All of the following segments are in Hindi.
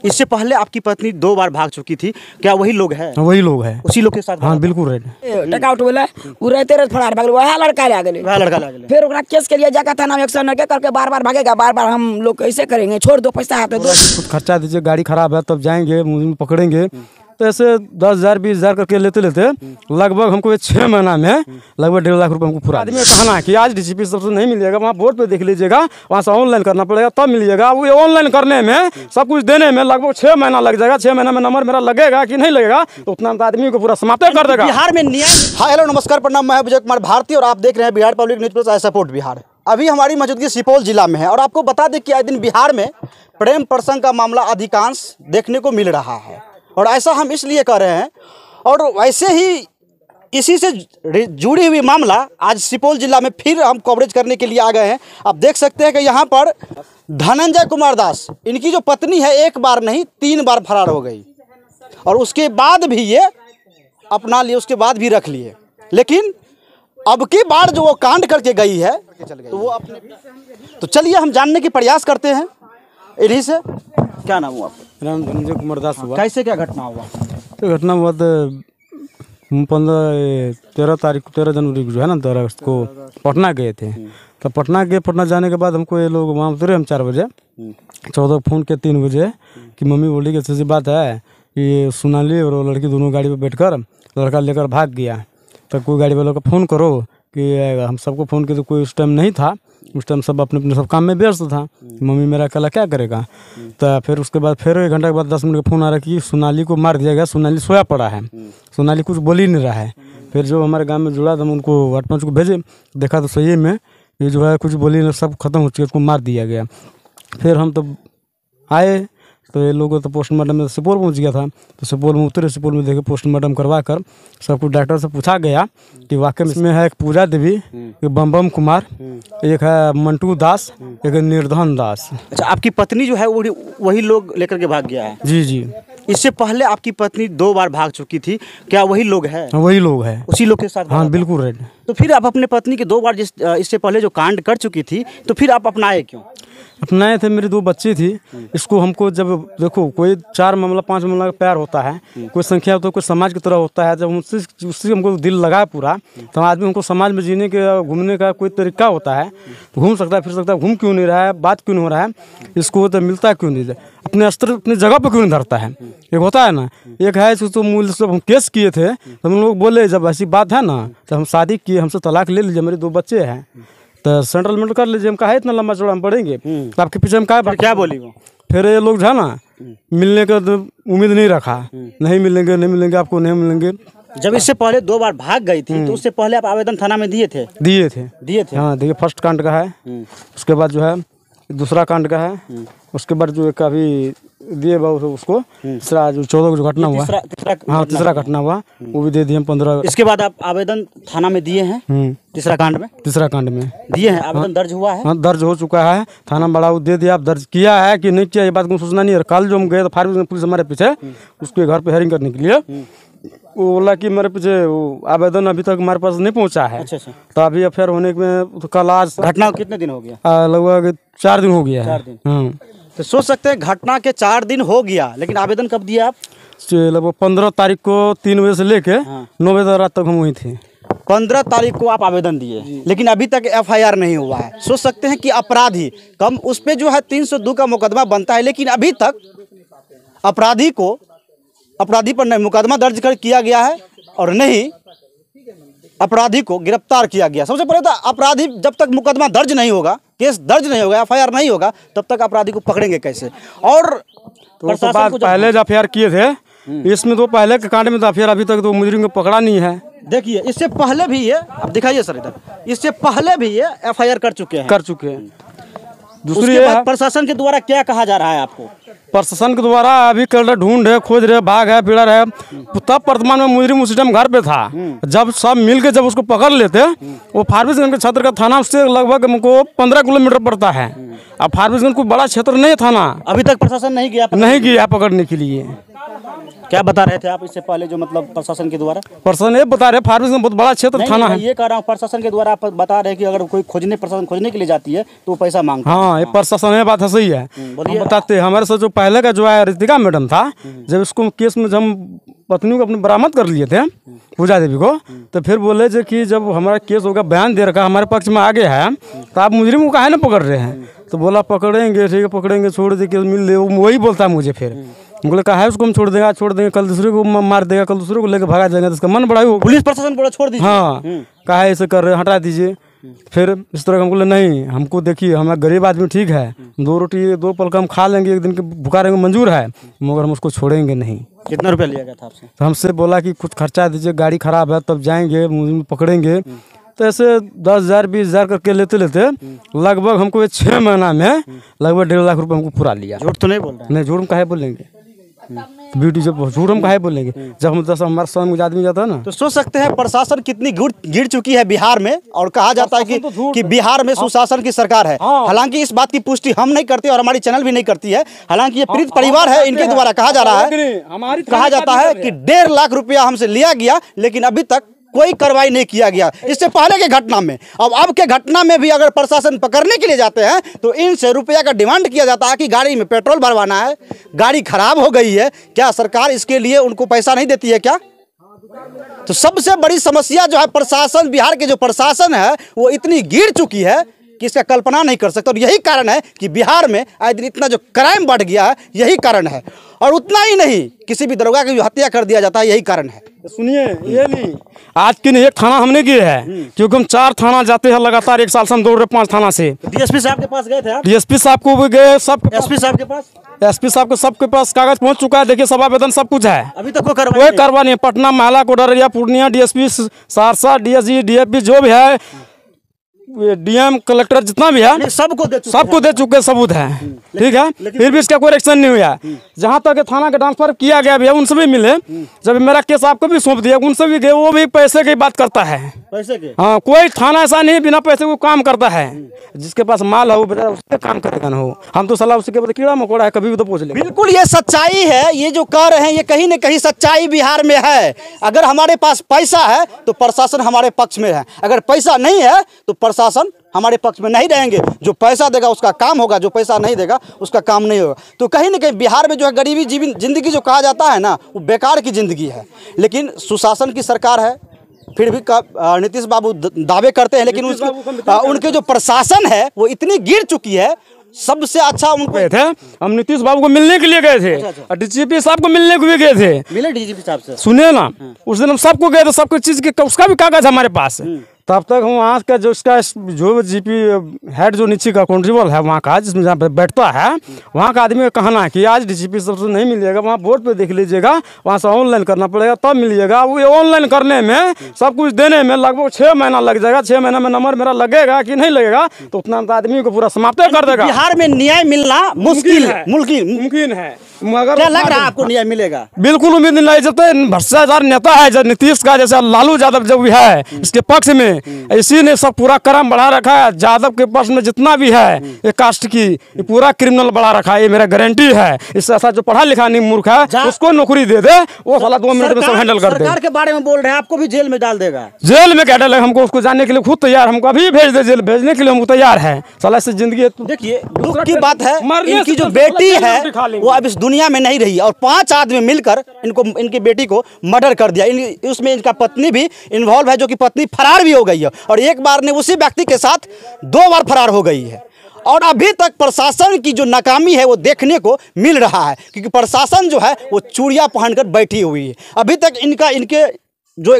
इससे पहले आपकी पत्नी 2 बार भाग चुकी थी, क्या वही लोग हैं? वही लोग हैं, उसी लोग के साथ? हाँ बिल्कुल है। टका उठ बोला उ रहते रह फरार भाग वह लड़का ले गेले, वह लड़का ले गेले। फिर ओकरा केस के लिए जाकर थाना में एक्शन के करके बार-बार भागेगा, बार-बार हम लोग कैसे करेंगे? छोड़ दो, पैसा है तो दो, कुछ खर्चा दीजिए, गाड़ी खराब है तब जाएंगे पकड़ेंगे। तो ऐसे 10,000 20,000 करके लेते लेते लगभग हमको 6 महीना में लगभग 1.5 लाख रुपए हमको पूरा। आदमी कहना है कि आज डीसीपी सबसे नहीं मिलेगा, वहाँ बोर्ड पे देख लीजिएगा, वहाँ से ऑनलाइन करना पड़ेगा तब मिलिएगा। वो ऑनलाइन करने में सब कुछ देने में लगभग 6 महीना लग जाएगा। 6 महीना में नंबर मेरा लगेगा कि नहीं लगेगा तो उतना आदमी को पूरा समाप्त कर देगा। बिहार में न्याय। हाँ हेलो नमस्कार प्रणाम, मैं विजय कुमार भारती और आप देख रहे हैं Bihar public news plus, I support Bihar. अभी हमारी मौजूदगी सुपौल जिला में है और आपको बता दें कि आए दिन बिहार में प्रेम प्रसंग का मामला अधिकांश देखने को मिल रहा है और ऐसा हम इसलिए कर रहे हैं। और वैसे ही इसी से जुड़ी हुई मामला आज सुपौल जिला में फिर हम कवरेज करने के लिए आ गए हैं। आप देख सकते हैं कि यहाँ पर धनंजय कुमार दास, इनकी जो पत्नी है 1 बार नहीं 3 बार फरार हो गई और उसके बाद भी ये अपना लिए, उसके बाद भी रख लिए। लेकिन अब की बार जो वो कांड करके गई है तो वो अपने, तो चलिए हम जानने की प्रयास करते हैं इन्हीं से। क्या नाम हुआ आपका? नाम धनंजय कुमार दास हुआ। कैसे क्या घटना हुआ? तो घटना हुआ तो 13 जनवरी को जो है ना 13 अगस्त को पटना गए थे। तो पटना जाने के बाद हमको ये लोग वहाँ उतरे हम 4 बजे, 14 फ़ोन के 3 बजे कि मम्मी बोली कि ऐसी बात है कि सोनाली और लड़की दोनों गाड़ी पर बैठकर लड़का लेकर भाग गया। तो कोई गाड़ी वालों को फ़ोन करो कि हम सबको फ़ोन किया तो कोई उस टाइम नहीं था, उस टाइम सब अपने सब काम में व्यस्त था। मम्मी मेरा अकेला क्या करेगा। तो फिर उसके बाद फिर 1 घंटे के बाद 10 मिनट का फ़ोन आ रहा कि सोनाली को मार दिया गया, सोनाली सोया पड़ा है, सोनाली कुछ बोल ही नहीं रहा है। फिर जो हमारे गांव में जुड़ा तो हम उनको 8-5 को भेजे, देखा तो सही में ये जो है कुछ बोली नहीं, सब खत्म हो चुका, उसको मार दिया गया। फिर हम तो आए तो ये लोग तो पोस्टमार्टम में सुपौल पहुंच गया था। तो सुपौल में उतरे, सुपौल में देखे पोस्टमार्टम करवा कर सब कुछ डॉक्टर से पूछा गया कि वाकई में इसमें है एक पूजा देवी, एक बम कुमार, एक है मंटू दास, एक निर्धन दास। अच्छा, आपकी पत्नी जो है वही लोग लेकर के भाग गया है? जी जी। इससे पहले आपकी पत्नी 2 बार भाग चुकी थी, क्या वही लोग हैं? वही लोग हैं, उसी लोग के साथ? हाँ बिल्कुल है। तो फिर आप अपने पत्नी के 2 बार इससे पहले जो कांड कर चुकी थी तो फिर आप अपनाए क्यों? अपनाए थे, मेरी 2 बच्ची थी। इसको हमको जब देखो कोई 4 मामला 5 मामला का प्यार होता है, कोई संख्या होता है, कोई समाज की तरह होता है। जब उससे हमको दिल लगा पूरा, तो आदमी हमको समाज में जीने के घूमने का कोई तरीका होता है, तो घूम सकता है फिर सकता है। घूम क्यों नहीं रहा है, बात क्यों नहीं हो रहा है, इसको तो मिलता क्यों नहीं, अपने अस्त्र अपनी जगह पर क्यों नहीं धरता है। एक होता है ना, एक है इसको तो मूल से हम केस किए थे तो हम लोग बोले जब ऐसी बात है ना तो हम शादी किए, हमसे तलाक ले लीजिए, मेरे 2 बच्चे हैं तो सेटलमेंट कर लीजिए। हम कहा इतना लंबा चौड़ा हम पढ़ेंगे तो आपके पीछे हम क्या बोली वो। फिर ये लोग जो है ना मिलने का तो उम्मीद नहीं रखा, नहीं मिलेंगे आपको, नहीं मिलेंगे। जब इससे पहले 2 बार भाग गई थी तो उससे पहले आप आवेदन थाना में दिए थे? दिए थे। हाँ देखिए, फर्स्ट कांड का है, उसके बाद जो है दूसरा कांड का है, उसके बाद जो एक अभी दिए उसको तीसरा जो 14 को जो घटना हुआ, हाँ तीसरा घटना हुआ वो भी दे दिए हम 15। इसके बाद आप आवेदन थाना में दिए हैं? तीसरा कांड में दिए हैं, आवेदन दर्ज हुआ है? हाँ दर्ज हो चुका है, थाना बड़ा वो दे दिया। आप दर्ज किया है कि नहीं किया ये बात को सोचना नहीं है। कल जो हम गए तो फायर पुलिस हमारे पीछे उसके घर पे हेयरिंग करने के लिए, वो बोला कि मेरे पीछे वो आवेदन अभी तक हमारे पास नहीं पहुंचा है। अच्छा। तो अभी अफेयर होने में तो कल आज घटना कितने दिन हो गया? लगभग 4 दिन हो गया है। 4 दिन। तो सोच सकते हैं घटना के 4 दिन हो गया, लेकिन आवेदन कब दिया आप? लगभग 15 तारीख को 3 बजे से लेके 9 बजे रात तक हम वहीं थे। 15 तारीख को आप आवेदन दिए, लेकिन अभी तक FIR नहीं हुआ है। सोच सकते हैं कि अपराधी कम उस पर जो है 302 का मुकदमा बनता है, लेकिन अभी तक अपराधी पर नहीं मुकदमा दर्ज किया गया है और नहीं अपराधी को गिरफ्तार किया गया। सबसे पहले तो अपराधी जब तक मुकदमा दर्ज नहीं होगा, केस दर्ज नहीं होगा, FIR नहीं होगा, तब तक अपराधी को पकड़ेंगे कैसे। और तो बात पहले जो FIR किए थे इसमें तो पहले के कांड में तो FIR अभी तक तो मुजरिम को पकड़ा नहीं है। देखिए इससे पहले भी ये, अब दिखाइए सर इधर, इससे पहले भी ये FIR कर चुके हैं। दूसरी प्रशासन के द्वारा क्या कहा जा रहा है आपको? प्रशासन के द्वारा अभी कर रहे, ढूंढ रहे, खोज रहे, भाग है, पीड़ा रहे। तब वर्तमान में मुजरिम उस टाइम घर पे था। जब सब मिल के जब उसको पकड़ लेते, वो फारबिसगंज के क्षेत्र का थाना उससे लगभग हमको 15 किलोमीटर पड़ता है। अब फारबिसगंज कोई बड़ा क्षेत्र नहीं है थाना, अभी तक प्रशासन नहीं गया पकड़ने के लिए। क्या बता रहे थे आप इससे पहले जो मतलब प्रशासन के द्वारा? प्रशासन ये बता रहे फार्मेसी में बहुत बड़ा क्षेत्र थाना नहीं, है। ये कह रहा हूँ प्रशासन के द्वारा आप बता रहे हैं कि अगर कोई प्रशासन खोजने के लिए जाती है तो वो पैसा मांगता है। हाँ, ये प्रशासन ये बात है, सही है। हम बताते हैं, हमारे साथ जो पहले का जो है रितिका मैडम था, जब इसको केस में जब हम पत्नी को अपने बरामद कर लिए थे पूजा देवी को, तो फिर बोले जो कि जब हमारा केस होगा बयान दे रखा हमारे पक्ष में आ गया है तो आप मुजरिम को काहे ना पकड़ रहे हैं? तो बोला पकड़ेंगे, ठीक है पकड़ेंगे, छोड़ दे केस मिल ले। वही बोलता है मुझे, फिर बोले कहा है उसको हम छोड़ देंगे, कल दूसरे को मार देगा, कल दूसरे को लेकर भगा जाएंगे, तो इसका मन बड़ा ही पुलिस प्रशासन बोला छोड़ दीजिए। हाँ, कहा है ऐसे कर रहे, हटा दीजिए। फिर इस तरह हमको नहीं, हमको देखिए हमारा गरीब आदमी ठीक है, 2 रोटी 2 पल का हम खा लेंगे, एक दिन के भूखा रहेंगे मंजूर है, मगर हम उसको छोड़ेंगे नहीं। कितना रुपया लिया गया था आपसे? तो हमसे बोला कि कुछ खर्चा दीजिए, गाड़ी खराब है तब जाएंगे, पकड़ेंगे। तो ऐसे 10,000 20,000 करके लेते लगभग हमको 6 महीना में लगभग 1.5 लाख रुपये हमको पूरा लिया। झूठ तो नहीं बोल रहे? नहीं, झूठ हम काहे बोलेंगे? ब्यूटी जब झूठ हम काहे बोलेंगे? जब हम 10 हमारे सामने मुझे आदमी जाता है ना, तो सोच सकते हैं प्रशासन कितनी गिर चुकी है बिहार में। और कहा जाता है कि बिहार में सुशासन की सरकार है। हालांकि इस बात की पुष्टि हम नहीं करते और हमारी चैनल भी नहीं करती है। हालांकि ये पीड़ित परिवार है, इनके द्वारा कहा जा रहा है, कहा जाता है कि 1.5 लाख रुपया हमसे लिया गया, लेकिन अभी तक कोई कार्रवाई नहीं किया गया। इससे पहले के घटना में अब के घटना में भी अगर प्रशासन पकड़ने के लिए जाते हैं तो इनसे रुपया का डिमांड किया जाता है कि गाड़ी में पेट्रोल भरवाना है, गाड़ी खराब हो गई है, क्या सरकार इसके लिए उनको पैसा नहीं देती है क्या? तो सबसे बड़ी समस्या जो है प्रशासन, बिहार के जो प्रशासन है वो इतनी गिर चुकी है कि इसका कल्पना नहीं कर सकते। और यही कारण है कि बिहार में आए दिन इतना जो क्राइम बढ़ गया है, यही कारण है। और उतना ही नहीं, किसी भी दरोगा की हत्या कर दिया जाता है, यही कारण है। सुनिए, ये नहीं आज की नहीं, एक थाना हमने किए है, क्योंकि हम 4 थाना जाते हैं लगातार, 1 साल से हम दौड़ रहे 5 थाना से। डीएसपी साहब के पास गए थे आप? डीएसपी साहब को भी गए, सब एसपी साहब के पास, एसपी साहब के सबके पास कागज पहुंच चुका है। देखिए सब आवेदन सब कुछ है, अभी तक कोई कार्रवाई नहीं। पटना, महिला, कोडरिया, Purnia, DSP Saharsa, DSG, DFP जो भी है, डीएम, कलेक्टर जितना भी है सबको दे चुके सबूत है, ठीक है। फिर भी इसका कोई एक्शन नहीं हुआ। जहाँ तक थाना का ट्रांसफर किया गया भी है, उनसे भी मिले, जब मेरा केस आपको भी सौंप दिया, उनसे भी गए, वो भी पैसे की बात करता है। पैसे के? हाँ, कोई थाना ऐसा नहीं बिना पैसे को काम करता है। जिसके पास माल हो बेटा उससे काम करेगा ना हो, हम तो सलाह उसके बाद कीड़ा मकोड़ा है, कभी भी तो पूछ ले। बिल्कुल ये सच्चाई है, ये जो कह रहे हैं ये कहीं न कहीं सच्चाई बिहार में है। अगर हमारे पास पैसा है तो प्रशासन हमारे पक्ष में है, अगर पैसा नहीं है तो प्रशासन हमारे पक्ष में नहीं रहेंगे। जो पैसा देगा उसका काम होगा, जो पैसा नहीं देगा उसका काम नहीं होगा। तो कहीं ना कहीं बिहार में जो है गरीबी जिंदगी जो कहा जाता है ना, वो बेकार की जिंदगी है। लेकिन सुशासन की सरकार है, फिर भी नीतीश बाबू दावे करते हैं, लेकिन उनके जो प्रशासन है वो इतनी गिर चुकी है। सबसे अच्छा उनको थे, हम नीतीश बाबू को मिलने के लिए गए थे, और डीजीपी साहब को मिलने को भी गए थे। मिले डीजीपी साहब से? सुनिए ना, उस दिन हम सबको गए थे, सब कुछ चीज के उसका भी कागज हमारे पास। तब तक हम वहाँ का जो उसका जो जीपी हेड जो नीचे का काउंटेबल है वहाँ का, जिसमें जहाँ पे बैठता है, वहाँ का आदमी का कहना है कि आज डीजीपी सबसे नहीं मिलेगा, वहाँ बोर्ड पे देख लीजिएगा, वहाँ से ऑनलाइन करना पड़ेगा तब मिलिएगा। वो ऑनलाइन करने में सब कुछ देने में लगभग 6 महीना लग जाएगा। 6 महीना में नंबर मेरा लगेगा कि नहीं लगेगा, तो उतना आदमी को पूरा समाप्त कर देगा। बिहार में न्याय मिलना मुमकिन है, मगर क्या लग रहा है आपको न्याय मिलेगा? बिल्कुल उम्मीद नहीं। जब भ्रष्टाचार नेता है जब नीतीश का, जैसे लालू यादव जब भी है इसके पक्ष में, इसी ने सब पूरा क्रम बढ़ा रखा है। यादव के पक्ष में जितना भी है ये कास्ट की, ये पूरा क्रिमिनल बढ़ा रखा है, ये मेरा गारंटी है। इससे ऐसा जो पढ़ा लिखा नहीं मूर्ख है उसको नौकरी दे दे, वो साला 2 मिनट में सब हैंडल कर दे। सरकार के बारे में बोल रहे हैं, आपको भी जेल में डाल देगा। जेल में क्या डालेगा? हमको उसको जाने के लिए खुद तैयार, हमको अभी भेज दे, जेल भेजने के लिए हमको तैयार है। साला से जिंदगी देखिए दुख की बात है, इनकी जो बेटी है वो अब इस दुनिया में नहीं रही, और 5 आदमी मिलकर इनकी बेटी को मर्डर कर दिया। उसमें इनका पत्नी भी इन्वॉल्व है, जो कि पत्नी फरार भी हो गई है, और एक बार ने उसी व्यक्ति के साथ 2 बार फरार हो गई है। और अभी तक प्रशासन की जो नाकामी है वो देखने को मिल रहा है, क्योंकि प्रशासन जो है वो चूड़ियां पहनकर बैठी हुई है। अभी तक इनके जो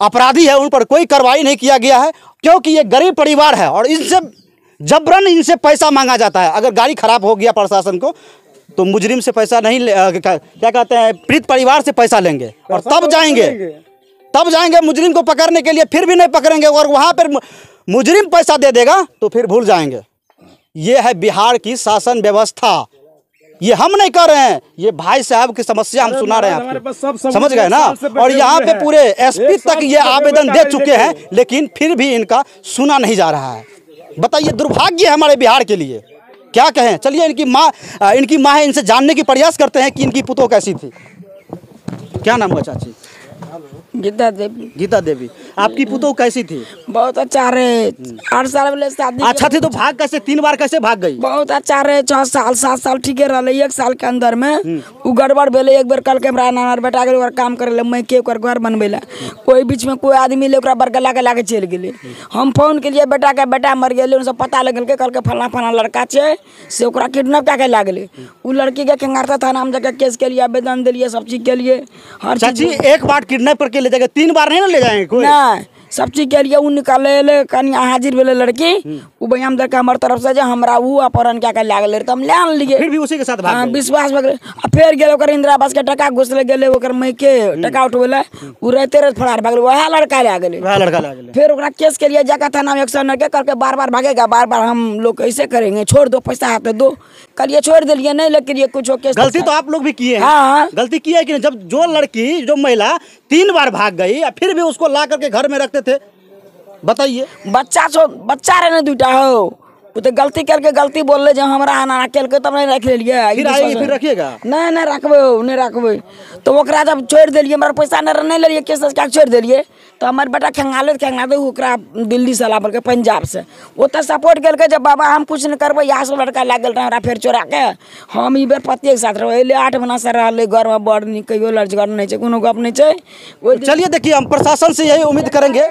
अपराधी है उन पर कोई कार्रवाई नहीं किया गया है, क्योंकि ये गरीब परिवार है और जबरन इनसे पैसा मांगा जाता है। अगर गाड़ी खराब हो गया प्रशासन को तो मुजरिम से पैसा नहीं क्या कहते हैं, पीड़ित परिवार से पैसा लेंगे और तब जाएंगे मुजरिम को पकड़ने के लिए, फिर भी नहीं पकड़ेंगे। और वहाँ पर मुजरिम पैसा दे देगा तो फिर भूल जाएंगे। ये है बिहार की शासन व्यवस्था। ये हम नहीं कर रहे हैं, ये भाई साहब की समस्या हम सुना रहे हैं आपको, समझ गए ना। और यहाँ पे पूरे एसपी तक ये आवेदन दे चुके हैं, लेकिन फिर भी इनका सुना नहीं जा रहा है। बताइए, दुर्भाग्य है हमारे बिहार के लिए, क्या कहें। चलिए इनकी माँ है, इनसे जानने की प्रयास करते हैं कि इनकी पुतोह कैसी थी। क्या नाम हुआ चाची? गीता देवी। गीता देवी। आपकी पुतोह कैसी थी? बहुत अच्छा रहे, 8 साल वाले शादी अच्छा थी तो भाग कैसे, 3 बार कैसे भाग गई? बहुत अच्छा रहे, 6 साल 7 साल ठीके रहे। 1 साल के अंदर में उ गड़बड़ भेले। एक बेर कल के हमरा नानार बेटा के ओकर काम करे ले, मैं के ओकर घर बनबे ला, कोई बीच में कोई आदमी ले ओकरा बरगला के लाके चल गेले। हम फोन के लिए बेटा के, बेटा मर गेले, उन सब पता लगल के कल के फलाना फलाना लड़का छे से ओकरा किडनैप का के ला गेले। उ लड़की के खंगारता थाना में जाके केस के लिए आवेदन दिलिए, सब चीज के लिए हर चाची एक बार किडनैप करके ले जाएगा, 3 बार नहीं ना ले जाएंगे कोई? ना, सब चीज के लिए उ निकाले ले कनी हाजिर भेले लड़की। उ बयान दे के हमर तरफ से जे हमरा उ अपहरण क्या के लाग ले, त हम ले आन लिए। फिर भी उसी के साथ भाग हाँ, गई। विश्वास भगले। आ फिर गेल ओकर इंदिरा आवास के टका घुसले गेले, ओकर मई के टका उठवेला, उ रहते रह फरार भागले, वह लड़का ले गेले। वह लड़का ले गेले। फिर ओकरा केस के लिए जाकर थाना में 109 के करके बार बार भागेगा, बार बार हम लोग कैसे करेंगे, छोड़ दो, पैसा हाथ दो। कल छोड़ दिलिए, नहीं लेकिन ये कुछ केस। गलती तो आप लोग भी किए हैं। हाँ। गलती की है कि नहीं? जब जो लड़की, जो महिला 3 बार भाग गई, फिर भी उसको ला करके घर में रखते थे, बताइए। बच्चा रहे 2टा हो, वो तो गलती करके गलती बोल ले, जब हमरा आना केल के तब नहीं रख लिए। फिर आएगी, फिर रखिएगा? नहीं रखबे तो ओकरा जब छोड़ दिलिए, हमारा पैसा नहीं लिये, केस क्या छोड़ दिलिए, तो हमारे बेटा खंगा दे ओकरा दिल्ली से ला बोल के, पंजाब से। वो तो सपोर्ट कर के, जब बाबा हम कुछ नहीं करबे, यहाँ से लड़का लाग गल हमरा फिर चोरा के। हम ई बेर पति के साथ रहे 8 महीना से रहे घर में, बड़ नहीं कहियो लड़झगड़ नहीं है, कोनो गप नहीं है। चलिए देखिए, हम प्रशासन से यही उम्मीद करेंगे।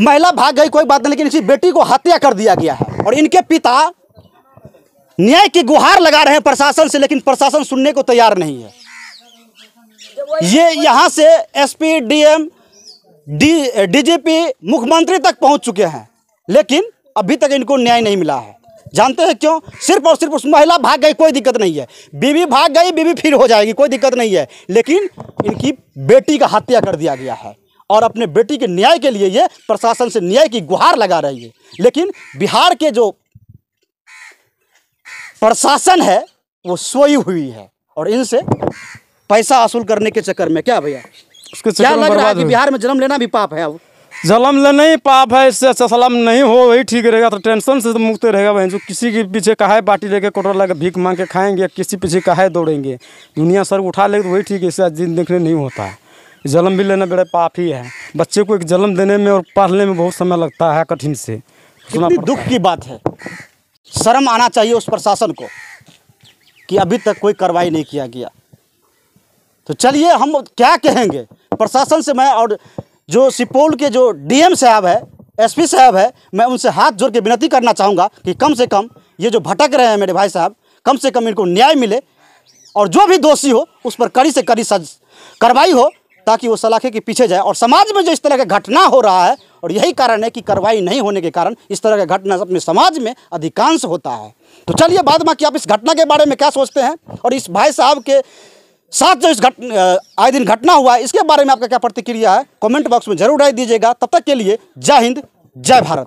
महिला भाग गई कोई बात नहीं, लेकिन इसी बेटी को हत्या कर दिया गया है और इनके पिता न्याय की गुहार लगा रहे हैं प्रशासन से, लेकिन प्रशासन सुनने को तैयार नहीं है। ये यहाँ से एसपी, डीएम, डीजीपी, मुख्यमंत्री तक पहुंच चुके हैं, लेकिन अभी तक इनको न्याय नहीं मिला है। जानते हैं क्यों? सिर्फ और सिर्फ उस महिला भाग गई, कोई दिक्कत नहीं है। बीवी भाग गई, बीवी फिर हो जाएगी, कोई दिक्कत नहीं है, लेकिन इनकी बेटी का हत्या कर दिया गया है और अपने बेटी के न्याय के लिए ये प्रशासन से न्याय की गुहार लगा रही है। लेकिन बिहार के जो प्रशासन है वो सोई हुई है और इनसे पैसा वसूल करने के चक्कर में, क्या भैया उसके क्या चक्कर में लग रहा है बर्बाद कि हुई। बिहार में जन्म लेना भी पाप है? अब जन्म लेना ही पाप है, इससे अच्छा सलाम नहीं हो वही ठीक रहेगा, तो टेंशन से तो मुक्त रहेगा। भाई जो किसी के पीछे काहे बाटी लेके कोटरा लगा भीख मांग के खाएंगे, किसी पीछे काहे दौड़ेंगे, दुनिया सर उठा लेगी तो वही ठीक है, इससे दिन देखने नहीं होता है। जन्म भी लेना बड़ा पाप ही है। बच्चे को एक जन्म देने में और पढ़ने में बहुत समय लगता है, कठिन से सुना कितनी दुख की बात है। शर्म आना चाहिए उस प्रशासन को कि अभी तक कोई कार्रवाई नहीं किया गया। तो चलिए हम क्या कहेंगे प्रशासन से। मैं और जो सुपौल के जो डीएम साहब है, एसपी साहब है, मैं उनसे हाथ जोड़ के विनती करना चाहूँगा कि कम से कम ये जो भटक रहे हैं मेरे भाई साहब, कम से कम इनको न्याय मिले और जो भी दोषी हो उस पर कड़ी से कड़ी कार्रवाई हो, ताकि वो सलाखे के पीछे जाए। और समाज में जो इस तरह का घटना हो रहा है, और यही कारण है कि कार्रवाई नहीं होने के कारण इस तरह का घटना अपने समाज में अधिकांश होता है। तो चलिए बाद में कि आप इस घटना के बारे में क्या सोचते हैं और इस भाई साहब के साथ जो इस आए दिन घटना हुआ है इसके बारे में आपका क्या प्रतिक्रिया है, कमेंट बॉक्स में जरूर राय दीजिएगा। तब तक के लिए जय हिंद, जय भारत।